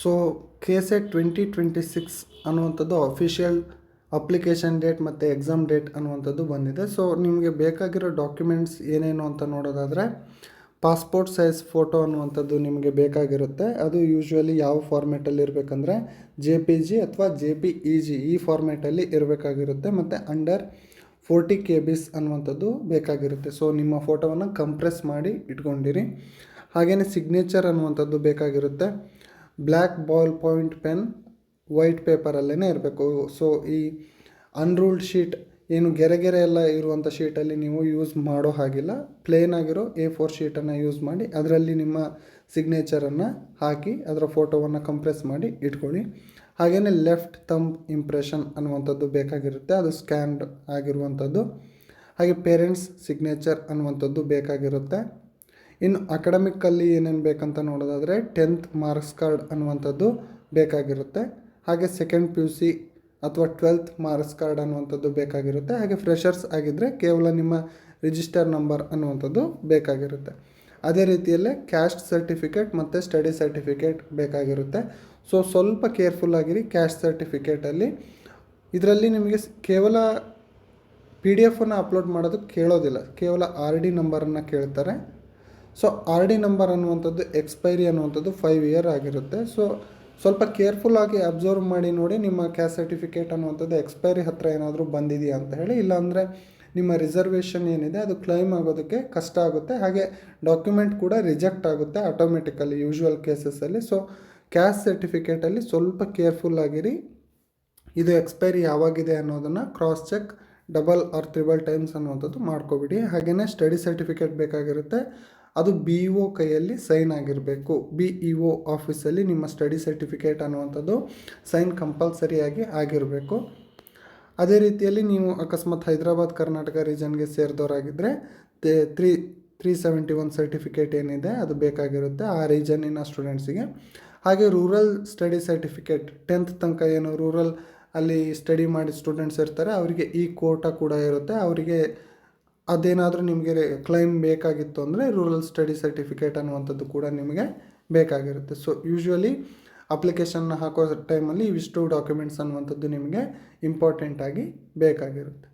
So KSET 2026 ಅನ್ನುವಂಥದ್ದು official application date ಮತ್ತು exam date ಅನ್ನುವಂಥದ್ದು ಬಂದಿದೆ. ಸೊ ನಿಮಗೆ ಬೇಕಾಗಿರೋ ಡಾಕ್ಯುಮೆಂಟ್ಸ್ ಏನೇನು ಅಂತ ನೋಡೋದಾದರೆ, ಪಾಸ್ಪೋರ್ಟ್ ಸೈಜ್ ಫೋಟೋ ಅನ್ನುವಂಥದ್ದು ನಿಮಗೆ ಬೇಕಾಗಿರುತ್ತೆ. ಅದು ಯೂಶ್ವಲಿ ಯಾವ ಫಾರ್ಮೇಟಲ್ಲಿ ಇರಬೇಕಂದ್ರೆ JPG ಅಥವಾ JPEG ಈ ಫಾರ್ಮೇಟಲ್ಲಿ ಇರಬೇಕಾಗಿರುತ್ತೆ. ಮತ್ತು ಅಂಡರ್ 40 KB ಅನ್ನುವಂಥದ್ದು ಬೇಕಾಗಿರುತ್ತೆ. ಸೊ ನಿಮ್ಮ ಫೋಟೋವನ್ನು ಕಂಪ್ರೆಸ್ ಮಾಡಿ ಇಟ್ಕೊಂಡಿರಿ. ಹಾಗೆಯೇ ಸಿಗ್ನೇಚರ್ ಅನ್ನುವಂಥದ್ದು ಬೇಕಾಗಿರುತ್ತೆ. Black ball point pen white ಪೇಪರಲ್ಲೇ ಇರಬೇಕು. ಸೊ ಈ ಅನ್ರೂಲ್ಡ್ ಶೀಟ್ ಏನು ಗೆರೆ ಎಲ್ಲ ಇರುವಂಥ ಶೀಟಲ್ಲಿ ನೀವು ಯೂಸ್ ಮಾಡೋ ಹಾಗಿಲ್ಲ. ಪ್ಲೇನ್ ಆಗಿರೋ A4 ಶೀಟನ್ನು ಯೂಸ್ ಮಾಡಿ ಅದರಲ್ಲಿ ನಿಮ್ಮ ಸಿಗ್ನೇಚರನ್ನು ಹಾಕಿ ಅದರ ಫೋಟೋವನ್ನು ಕಂಪ್ರೆಸ್ ಮಾಡಿ ಇಟ್ಕೊಳ್ಳಿ. ಹಾಗೆಯೇ ಲೆಫ್ಟ್ ಥಂಬ್ ಇಂಪ್ರೆಷನ್ ಅನ್ನುವಂಥದ್ದು ಬೇಕಾಗಿರುತ್ತೆ, ಅದು ಸ್ಕ್ಯಾನ್ಡ್ ಆಗಿರುವಂಥದ್ದು. ಹಾಗೆ ಪೇರೆಂಟ್ಸ್ ಸಿಗ್ನೇಚರ್ ಅನ್ನುವಂಥದ್ದು ಬೇಕಾಗಿರುತ್ತೆ. ಇನ್ನು ಅಕಾಡೆಮಿಕ್ಕಲ್ಲಿ ಏನೇನು ಬೇಕಂತ ನೋಡೋದಾದರೆ 10th ಮಾರ್ಕ್ಸ್ ಕಾರ್ಡ್ ಅನ್ನುವಂಥದ್ದು ಬೇಕಾಗಿರುತ್ತೆ. ಹಾಗೆ ಸೆಕೆಂಡ್ PUC ಅಥವಾ 12th ಮಾರ್ಕ್ಸ್ ಕಾರ್ಡ್ ಅನ್ನುವಂಥದ್ದು ಬೇಕಾಗಿರುತ್ತೆ. ಹಾಗೆ ಫ್ರೆಷರ್ಸ್ ಆಗಿದ್ದರೆ ಕೇವಲ ನಿಮ್ಮ ರಿಜಿಸ್ಟರ್ ನಂಬರ್ ಅನ್ನುವಂಥದ್ದು ಬೇಕಾಗಿರುತ್ತೆ. ಅದೇ ರೀತಿಯಲ್ಲೇ ಕ್ಯಾಸ್ಟ್ ಸರ್ಟಿಫಿಕೇಟ್ ಮತ್ತು ಸ್ಟಡಿ ಸರ್ಟಿಫಿಕೇಟ್ ಬೇಕಾಗಿರುತ್ತೆ. ಸೊ ಸ್ವಲ್ಪ ಕೇರ್ಫುಲ್ಲಾಗಿರಿ ಕ್ಯಾಸ್ಟ್ ಸರ್ಟಿಫಿಕೇಟಲ್ಲಿ. ಇದರಲ್ಲಿ ನಿಮಗೆ ಕೇವಲ PDF ಅಪ್ಲೋಡ್ ಮಾಡೋದಕ್ಕೆ ಕೇಳೋದಿಲ್ಲ, ಕೇವಲ RD ನಂಬರನ್ನು ಕೇಳ್ತಾರೆ. ಸೊ RD ನಂಬರ್ ಅನ್ನುವಂಥದ್ದು ಎಕ್ಸ್ಪೈರಿ ಅನ್ನುವಂಥದ್ದು 5 year ಆಗಿರುತ್ತೆ. ಸೊ ಸ್ವಲ್ಪ ಕೇರ್ಫುಲ್ಲಾಗಿ ಅಬ್ಸರ್ವ್ ಮಾಡಿ ನೋಡಿ ನಿಮ್ಮ ಕ್ಯಾಸ್ಟ್ ಸರ್ಟಿಫಿಕೇಟ್ ಅನ್ನುವಂಥದ್ದು ಎಕ್ಸ್ಪೈರಿ ಹತ್ತಿರ ಏನಾದರೂ ಬಂದಿದೆಯಾ ಅಂತ ಹೇಳಿ. ಇಲ್ಲಾಂದರೆ ನಿಮ್ಮ ರಿಸರ್ವೇಷನ್ ಏನಿದೆ ಅದು ಕ್ಲೈಮ್ ಆಗೋದಕ್ಕೆ ಕಷ್ಟ ಆಗುತ್ತೆ. ಹಾಗೆ ಡಾಕ್ಯುಮೆಂಟ್ ಕೂಡ ರಿಜೆಕ್ಟ್ ಆಗುತ್ತೆ ಆಟೋಮೆಟಿಕಲಿ ಯೂಶ್ವಲ್ ಕೇಸಸಲ್ಲಿ. ಸೊ ಕ್ಯಾಸ್ಟ್ ಸರ್ಟಿಫಿಕೇಟಲ್ಲಿ ಸ್ವಲ್ಪ ಕೇರ್ಫುಲ್ಲಾಗಿರಿ. ಇದು ಎಕ್ಸ್ಪೈರಿ ಯಾವಾಗಿದೆ ಅನ್ನೋದನ್ನು cross check double or 3 times ಅನ್ನುವಂಥದ್ದು ಮಾಡ್ಕೊಬಿಡಿ. ಹಾಗೆಯೇ ಸ್ಟಡಿ ಸರ್ಟಿಫಿಕೇಟ್ ಬೇಕಾಗಿರುತ್ತೆ, ಅದು BEO ಕೈಯಲ್ಲಿ ಸೈನ್ ಆಗಿರಬೇಕು. BEO ಆಫೀಸಲ್ಲಿ ನಿಮ್ಮ ಸ್ಟಡಿ ಸರ್ಟಿಫಿಕೇಟ್ ಅನ್ನುವಂಥದ್ದು ಸೈನ್ ಕಂಪಲ್ಸರಿಯಾಗಿ ಆಗಿರಬೇಕು. ಅದೇ ರೀತಿಯಲ್ಲಿ ನೀವು ಅಕಸ್ಮಾತ್ ಹೈದರಾಬಾದ್ ಕರ್ನಾಟಕ ರೀಜನ್ಗೆ ಸೇರಿದವರಾಗಿದ್ದರೆ 371 ಸರ್ಟಿಫಿಕೇಟ್ ಏನಿದೆ ಅದು ಬೇಕಾಗಿರುತ್ತೆ ಆ ರೀಜನ್ನಿನ ಸ್ಟೂಡೆಂಟ್ಸಿಗೆ. ಹಾಗೆ ರೂರಲ್ ಸ್ಟಡಿ ಸರ್ಟಿಫಿಕೇಟ್ 10th ತನಕ ಏನು ರೂರಲ್ ಅಲ್ಲಿ ಸ್ಟಡಿ ಮಾಡಿ ಸ್ಟೂಡೆಂಟ್ಸ್ ಇರ್ತಾರೆ ಅವರಿಗೆ ಈ ಕೋಟಾ ಕೂಡ ಇರುತ್ತೆ. ಅವರಿಗೆ ಅದೇನಾದರೂ ನಿಮಗೆ ಕ್ಲೈಮ್ ಬೇಕಾಗಿತ್ತು ಅಂದರೆ ರೂರಲ್ ಸ್ಟಡಿ ಸರ್ಟಿಫಿಕೇಟ್ ಅನ್ನುವಂಥದ್ದು ಕೂಡ ನಿಮಗೆ ಬೇಕಾಗಿರುತ್ತೆ. ಸೊ ಯೂಶ್ವಲಿ ಅಪ್ಲಿಕೇಶನ್ನ ಹಾಕೋ ಟೈಮಲ್ಲಿ ಇವಿಷ್ಟು ಡಾಕ್ಯುಮೆಂಟ್ಸ್ ಅನ್ನುವಂಥದ್ದು ನಿಮಗೆ ಇಂಪಾರ್ಟೆಂಟಾಗಿ ಬೇಕಾಗಿರುತ್ತೆ.